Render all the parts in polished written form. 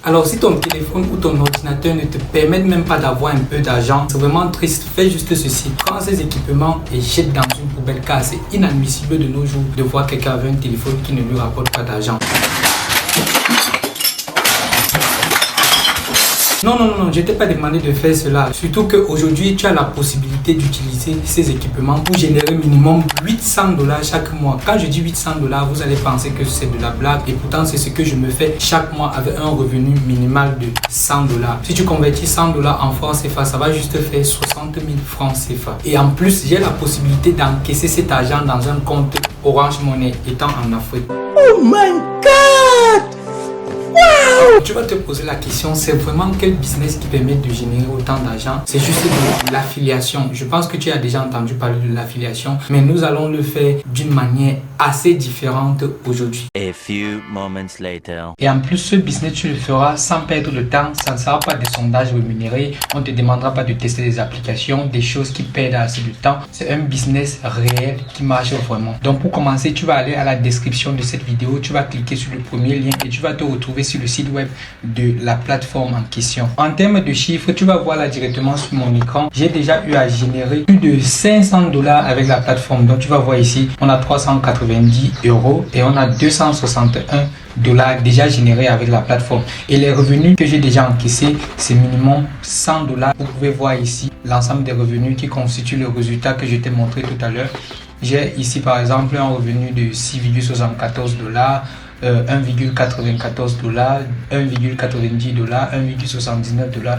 Alors si ton téléphone ou ton ordinateur ne te permettent même pas d'avoir un peu d'argent, c'est vraiment triste. Fais juste ceci. Prends ces équipements et jette dans une poubelle car c'est inadmissible de nos jours de voir quelqu'un avec un téléphone qui ne lui rapporte pas d'argent. Non, je t'ai pas demandé de faire cela. Surtout qu'aujourd'hui, tu as la possibilité d'utiliser ces équipements pour générer minimum $800 chaque mois. Quand je dis $800, vous allez penser que c'est de la blague. Et pourtant, c'est ce que je me fais chaque mois avec un revenu minimal de $100. Si tu convertis $100 en francs CFA, ça va juste faire 60 000 francs CFA. Et en plus, j'ai la possibilité d'encaisser cet argent dans un compte Orange Money étant en Afrique. Oh my God! Wow! Tu vas te poser la question, c'est vraiment quel business qui permet de générer autant d'argent? C'est juste de l'affiliation. Je pense que tu as déjà entendu parler de l'affiliation, mais nous allons le faire d'une manière assez différente aujourd'hui. A few moments later. Et en plus, ce business, tu le feras sans perdre de temps. Ça ne sera pas des sondages rémunérés. On ne te demandera pas de tester des applications, des choses qui perdent assez de temps. C'est un business réel qui marche vraiment. Donc pour commencer, tu vas aller à la description de cette vidéo. Tu vas cliquer sur le premier lien et tu vas te retrouver sur le site web de la plateforme en question. En termes de chiffres, tu vas voir là directement sur mon écran. J'ai déjà eu à générer plus de $500 avec la plateforme. Donc tu vas voir ici, on a 390 € et on a $261 déjà générés avec la plateforme. Et les revenus que j'ai déjà encaissés, c'est minimum $100. Vous pouvez voir ici l'ensemble des revenus qui constituent le résultat que je t'ai montré tout à l'heure. J'ai ici par exemple un revenu de $6,74, 1,94$, 1,90$, 1,79$,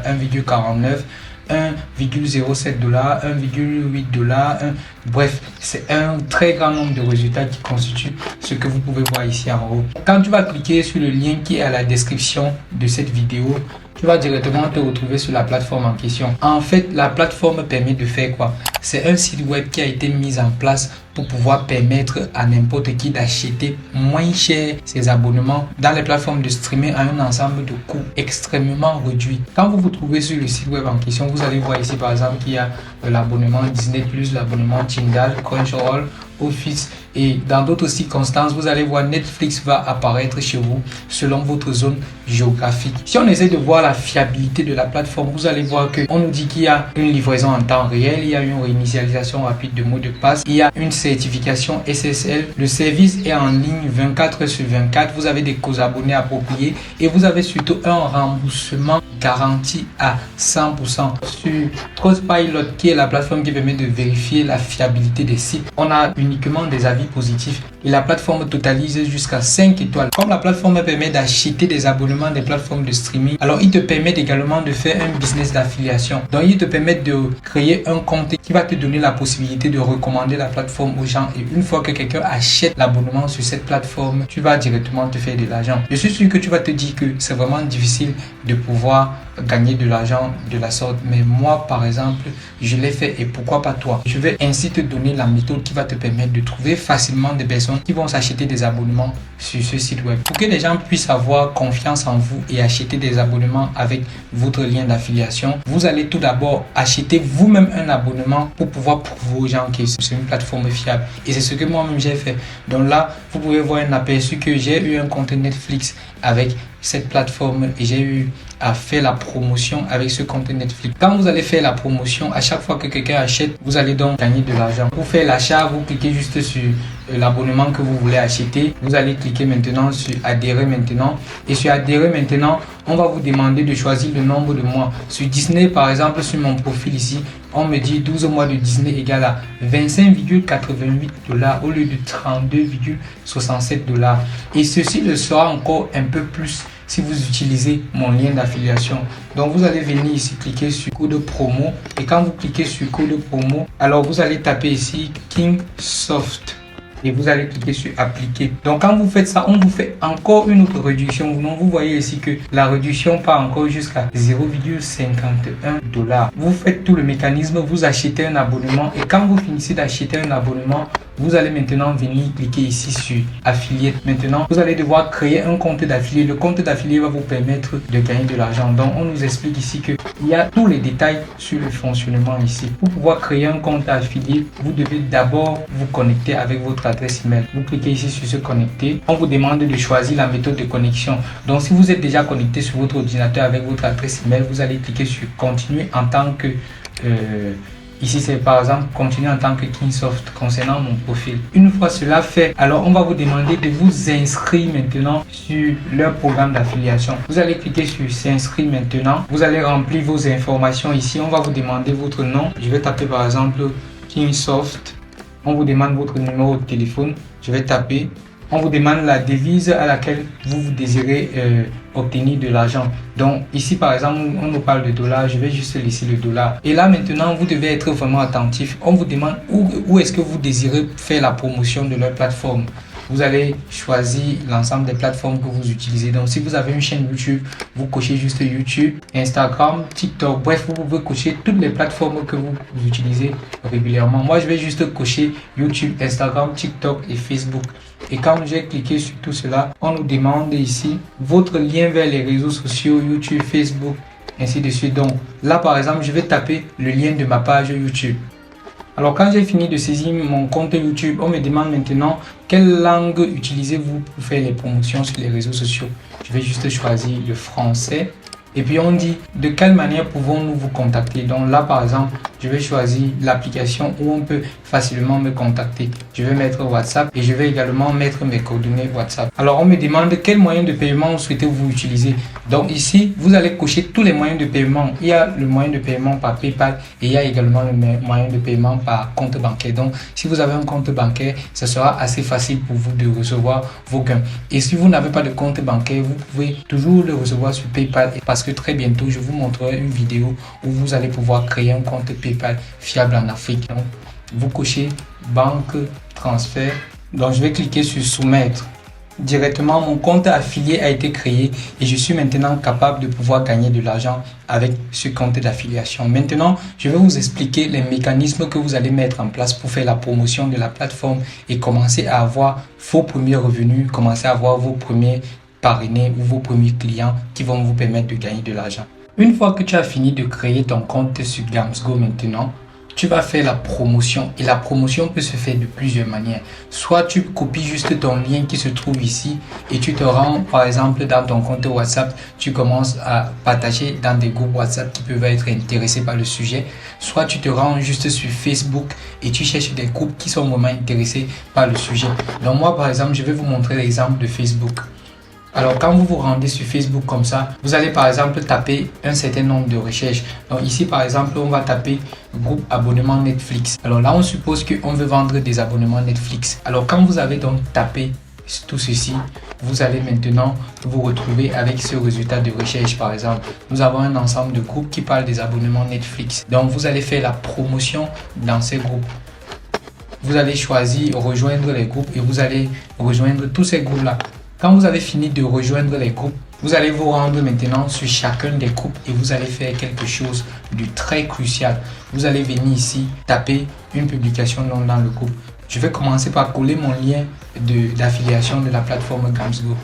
1,49$, 1,07$, 1,8$, bref, c'est un très grand nombre de résultats qui constituent ce que vous pouvez voir ici en haut. Quand tu vas cliquer sur le lien qui est à la description de cette vidéo, tu vas directement te retrouver sur la plateforme en question. En fait, la plateforme permet de faire quoi? C'est un site web qui a été mis en place pour pouvoir permettre à n'importe qui d'acheter moins cher ses abonnements dans les plateformes de streaming à un ensemble de coûts extrêmement réduits. Quand vous vous trouvez sur le site web en question, vous allez voir ici par exemple qu'il y a l'abonnement Disney+, l'abonnement Tidal, Crunchyroll, Office et dans d'autres circonstances, vous allez voir Netflix va apparaître chez vous selon votre zone géographique. Si on essaie de voir la fiabilité de la plateforme, vous allez voir qu'on nous dit qu'il y a une livraison en temps réel, il y a une réinitialisation rapide de mot de passe, il y a une certification SSL, le service est en ligne 24/24, vous avez des co-abonnés appropriés et vous avez surtout un remboursement garanti à 100%. Sur Trustpilot, qui est la plateforme qui permet de vérifier la fiabilité des sites, on a uniquement des avis positifs et la plateforme totalise jusqu'à 5 étoiles. Comme la plateforme permet d'acheter des abonnements des plateformes de streaming, alors il te permet également de faire un business d'affiliation. Donc il te permet de créer un compte qui va te donner la possibilité de recommander la plateforme aux gens et une fois que quelqu'un achète l'abonnement sur cette plateforme, tu vas directement te faire de l'argent. Je suis sûr que tu vas te dire que c'est vraiment difficile de pouvoir gagner de l'argent de la sorte, mais moi par exemple je l'ai fait et pourquoi pas toi? Je vais ainsi te donner la méthode qui va te permettre de trouver facilement des personnes qui vont s'acheter des abonnements sur ce site web. Pour que les gens puissent avoir confiance en vous et acheter des abonnements avec votre lien d'affiliation, vous allez tout d'abord acheter vous-même un abonnement pour pouvoir prouver aux gens que c'est une plateforme fiable. Et c'est ce que moi-même j'ai fait. Donc là, vous pouvez voir un aperçu que j'ai eu un compte Netflix avec cette plateforme et j'ai eu à faire la promotion avec ce compte Netflix. Quand vous allez faire la promotion, à chaque fois que quelqu'un achète, vous allez donc gagner de l'argent. Pour faire l'achat, vous cliquez juste sur l'abonnement que vous voulez acheter. Vous allez cliquer maintenant sur adhérer maintenant et sur adhérer maintenant, on va vous demander de choisir le nombre de mois. Sur Disney par exemple, sur mon profil ici, on me dit 12 mois de Disney égale à $25,88 au lieu de $32,67. Et ceci le sera encore un peu plus si vous utilisez mon lien d'affiliation. Donc vous allez venir ici cliquer sur code promo et quand vous cliquez sur code promo, alors vous allez taper ici Kingsoft et vous allez cliquer sur appliquer. Donc quand vous faites ça, on vous fait encore une autre réduction. Donc vous voyez ici que la réduction part encore jusqu'à $0,51. Vous faites tout le mécanisme, vous achetez un abonnement et quand vous finissez d'acheter un abonnement, vous allez maintenant venir cliquer ici sur affiliate. Maintenant, vous allez devoir créer un compte d'affilié. Le compte d'affilié va vous permettre de gagner de l'argent. Donc, on nous explique ici qu'il y a tous les détails sur le fonctionnement ici. Pour pouvoir créer un compte affilié, vous devez d'abord vous connecter avec votre adresse email. Vous cliquez ici sur se connecter. On vous demande de choisir la méthode de connexion. Donc, si vous êtes déjà connecté sur votre ordinateur avec votre adresse email, vous allez cliquer sur continuer en tant que ici, c'est par exemple continuer en tant que Kingsoft concernant mon profil. Une fois cela fait, alors on va vous demander de vous inscrire maintenant sur leur programme d'affiliation. Vous allez cliquer sur s'inscrire maintenant. Vous allez remplir vos informations ici. On va vous demander votre nom. Je vais taper par exemple Kingsoft. On vous demande votre numéro de téléphone. Je vais taper. On vous demande la devise à laquelle vous désirez obtenir de l'argent. Donc ici par exemple, on nous parle de dollars. Je vais juste laisser le dollar. Et là maintenant, vous devez être vraiment attentif. On vous demande où est-ce que vous désirez faire la promotion de leur plateforme. Vous allez choisir l'ensemble des plateformes que vous utilisez. Donc si vous avez une chaîne YouTube, vous cochez juste YouTube, Instagram, TikTok. Bref, vous pouvez cocher toutes les plateformes que vous utilisez régulièrement. Moi, je vais juste cocher YouTube, Instagram, TikTok et Facebook. Et quand j'ai cliqué sur tout cela, on nous demande ici votre lien vers les réseaux sociaux, YouTube, Facebook, ainsi de suite. Donc là, par exemple, je vais taper le lien de ma page YouTube. Alors quand j'ai fini de saisir mon compte YouTube, on me demande maintenant quelle langue utilisez-vous pour faire les promotions sur les réseaux sociaux. Je vais juste choisir le français. Et puis on dit de quelle manière pouvons-nous vous contacter. Donc là par exemple, je vais choisir l'application où on peut facilement me contacter. Je vais mettre WhatsApp et je vais également mettre mes coordonnées WhatsApp. Alors on me demande quel moyen de paiement souhaitez-vous utiliser. Donc ici, vous allez cocher tous les moyens de paiement. Il y a le moyen de paiement par PayPal et il y a également le moyen de paiement par compte bancaire. Donc si vous avez un compte bancaire, ce sera assez facile pour vous de recevoir vos gains. Et si vous n'avez pas de compte bancaire, vous pouvez toujours le recevoir sur PayPal parce que très bientôt, je vous montrerai une vidéo où vous allez pouvoir créer un compte PayPal fiable en Afrique. Donc, vous cochez banque, transfert. Donc, je vais cliquer sur soumettre. Directement, mon compte affilié a été créé et je suis maintenant capable de pouvoir gagner de l'argent avec ce compte d'affiliation. Maintenant, je vais vous expliquer les mécanismes que vous allez mettre en place pour faire la promotion de la plateforme et commencer à avoir vos premiers revenus, commencer à avoir vos premiers parrainés ou vos premiers clients qui vont vous permettre de gagner de l'argent. Une fois que tu as fini de créer ton compte sur GamsGo maintenant, tu vas faire la promotion et la promotion peut se faire de plusieurs manières. Soit tu copies juste ton lien qui se trouve ici et tu te rends par exemple dans ton compte WhatsApp, tu commences à partager dans des groupes WhatsApp qui peuvent être intéressés par le sujet. Soit tu te rends juste sur Facebook et tu cherches des groupes qui sont vraiment intéressés par le sujet. Donc moi par exemple, je vais vous montrer l'exemple de Facebook. Alors quand vous vous rendez sur Facebook comme ça, vous allez par exemple taper un certain nombre de recherches. Donc ici par exemple, on va taper groupe abonnement Netflix. Alors là, on suppose qu'on veut vendre des abonnements Netflix. Alors quand vous avez donc tapé tout ceci, vous allez maintenant vous retrouver avec ce résultat de recherche. Par exemple, nous avons un ensemble de groupes qui parlent des abonnements Netflix. Donc vous allez faire la promotion dans ces groupes. Vous allez choisir rejoindre les groupes et vous allez rejoindre tous ces groupes-là. Quand vous avez fini de rejoindre les groupes, vous allez vous rendre maintenant sur chacun des groupes et vous allez faire quelque chose de très crucial. Vous allez venir ici, taper une publication dans le groupe. Je vais commencer par coller mon lien d'affiliation de la plateforme GamsGo.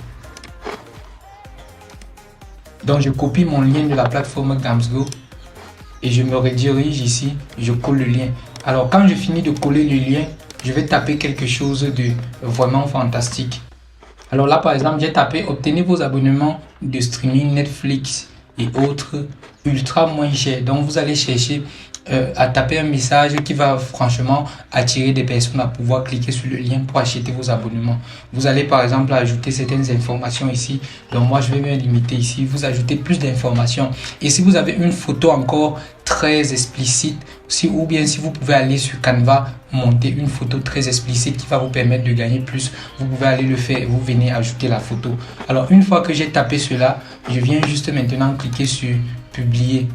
Donc je copie mon lien de la plateforme GamsGo et je me redirige ici, je colle le lien. Alors quand je finis de coller le lien, je vais taper quelque chose de vraiment fantastique. Alors là, par exemple, j'ai tapé « Obtenez vos abonnements de streaming Netflix et autres ultra moins chers ». Donc, vous allez chercher à taper un message qui va franchement attirer des personnes à pouvoir cliquer sur le lien pour acheter vos abonnements. Vous allez par exemple ajouter certaines informations ici. Donc moi, je vais me limiter ici. Vous ajoutez plus d'informations. Et si vous avez une photo encore très explicite, ou bien si vous pouvez aller sur Canva, monter une photo très explicite qui va vous permettre de gagner plus, vous pouvez aller le faire et vous venez ajouter la photo. Alors une fois que j'ai tapé cela, je viens juste maintenant cliquer sur publier.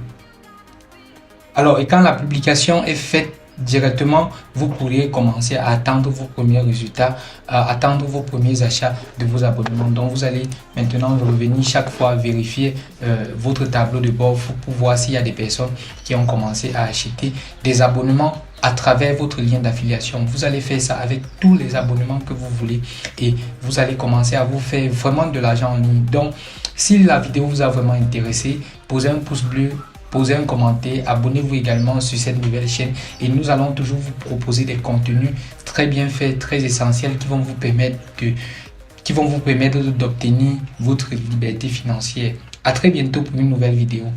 Alors et quand la publication est faite directement, vous pourriez commencer à attendre vos premiers résultats, à attendre vos premiers achats de vos abonnements. Donc, vous allez maintenant revenir chaque fois vérifier votre tableau de bord pour voir s'il y a des personnes qui ont commencé à acheter des abonnements à travers votre lien d'affiliation. Vous allez faire ça avec tous les abonnements que vous voulez et vous allez commencer à vous faire vraiment de l'argent en ligne. Donc, si la vidéo vous a vraiment intéressé, posez un pouce bleu, posez un commentaire, abonnez-vous également sur cette nouvelle chaîne et nous allons toujours vous proposer des contenus très bien faits, très essentiels qui vont vous permettre d'obtenir votre liberté financière. À très bientôt pour une nouvelle vidéo.